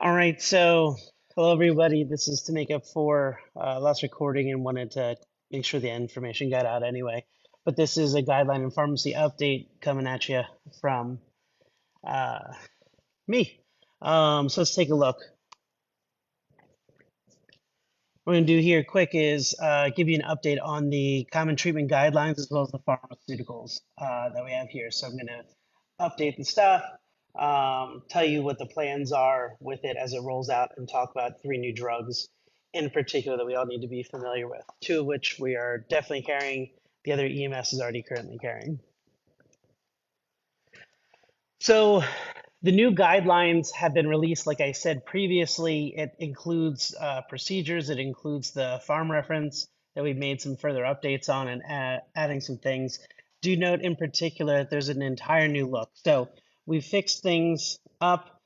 All right, so hello everybody. This is to make up for last recording and wanted to make sure the information got out anyway. But this is a guideline and pharmacy update coming at you from uh, me. So let's take a look. What we're going to do here quick is give you an update on the common treatment guidelines as well as the pharmaceuticals that we have here. So I'm going to update the stuff, tell you what the plans are with it as it rolls out, and talk about three new drugs in particular that we all need to be familiar with, two of which we are definitely carrying, the other EMS is already currently carrying. So the new guidelines have been released, like I said previously. It includes procedures, it includes the farm reference that we've made some further updates on and adding some things. Do note in particular that there's an entire new look. So we fixed things up,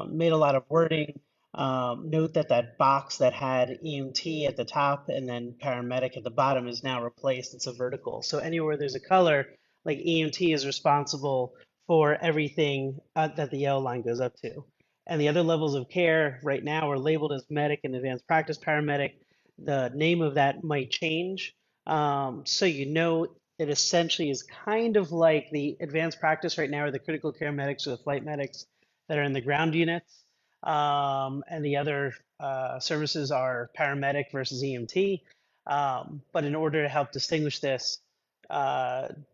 made a lot of wording. Note that that box that had EMT at the top and then paramedic at the bottom is now replaced. It's a vertical. So anywhere there's a color, like EMT is responsible for everything that the yellow line goes up to. And the other levels of care right now are labeled as medic and advanced practice paramedic. The name of that might change. So you know it essentially is kind of like the advanced practice right now are the critical care medics or the flight medics that are in the ground units. And the other services are paramedic versus EMT. But in order to help distinguish this,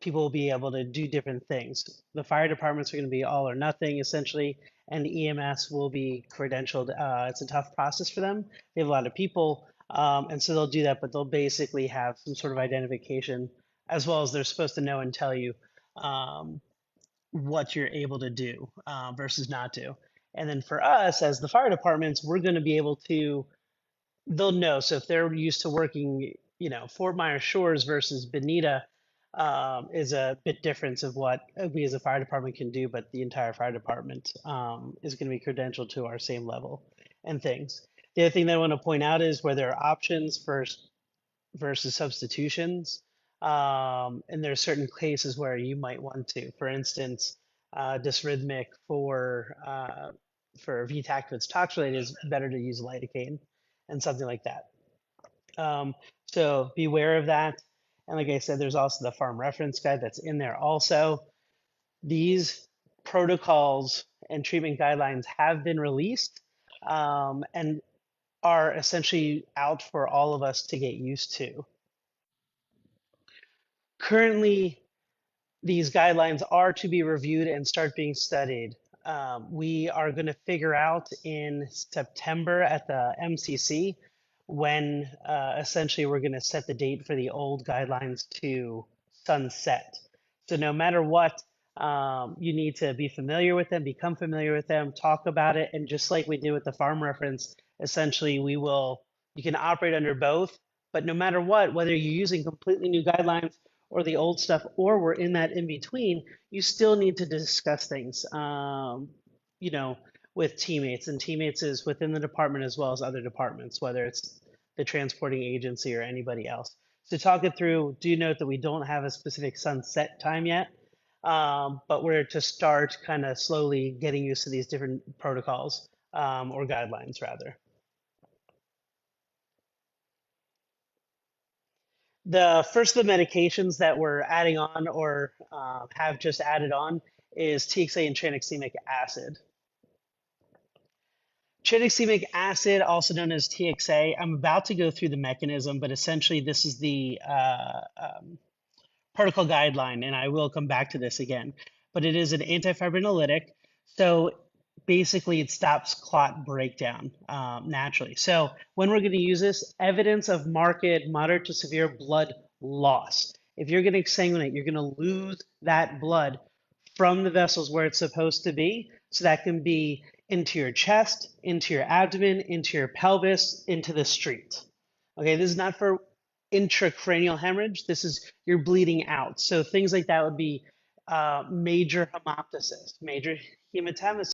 people will be able to do different things. The fire departments are going to be all or nothing essentially, and EMS will be credentialed. It's a tough process for them. They have a lot of people, and so they'll do that, but they'll basically have some sort of identification as well as they're supposed to know and tell you um, what you're able to do versus not do. And then for us as the fire departments, we're going to be able to, they'll know. So if they're used to working, Fort Myers Shores versus Benita is a bit difference of what we as a fire department can do, but the entire fire department is going to be credentialed to our same level and things. The other thing that I want to point out is where there are options versus substitutions. And there are certain cases where you might want to, for instance, dysrhythmic for VTAC if it's tox related is better to use lidocaine and something like that. So be aware of that. And like I said, there's also the farm reference guide that's in there also. These protocols and treatment guidelines have been released and are essentially out for all of us to get used to. Currently, these guidelines are to be reviewed and start being studied. We are going to figure out in September at the MCC when essentially we're going to set the date for the old guidelines to sunset. So no matter what, you need to be familiar with them, become familiar with them, talk about it, and just like we did with the farm reference, essentially you can operate under both, but no matter what, whether you're using completely new guidelines or the old stuff, or we're in that in between, you still need to discuss things, you know, with teammates. And teammates is within the department as well as other departments, whether it's the transporting agency or anybody else. So talk it through. Do note that we don't have a specific sunset time yet, but we're to start kind of slowly getting used to these different protocols or guidelines rather. The first of the medications that we're adding on or have just added on is TXA and tranexamic acid. Tranexamic acid, also known as TXA, I'm about to go through the mechanism, but essentially this is the protocol guideline, and I will come back to this again. But it is an antifibrinolytic, so basically it stops clot breakdown naturally. So when we're going to use this, evidence of marked moderate to severe blood loss. If you're going to exsanguinate, you're going to lose that blood from the vessels where it's supposed to be. So that can be into your chest, into your abdomen, into your pelvis, into the street. Okay, this is not for intracranial hemorrhage. This is you're bleeding out. So things like that would be major hemoptysis, major hematemesis.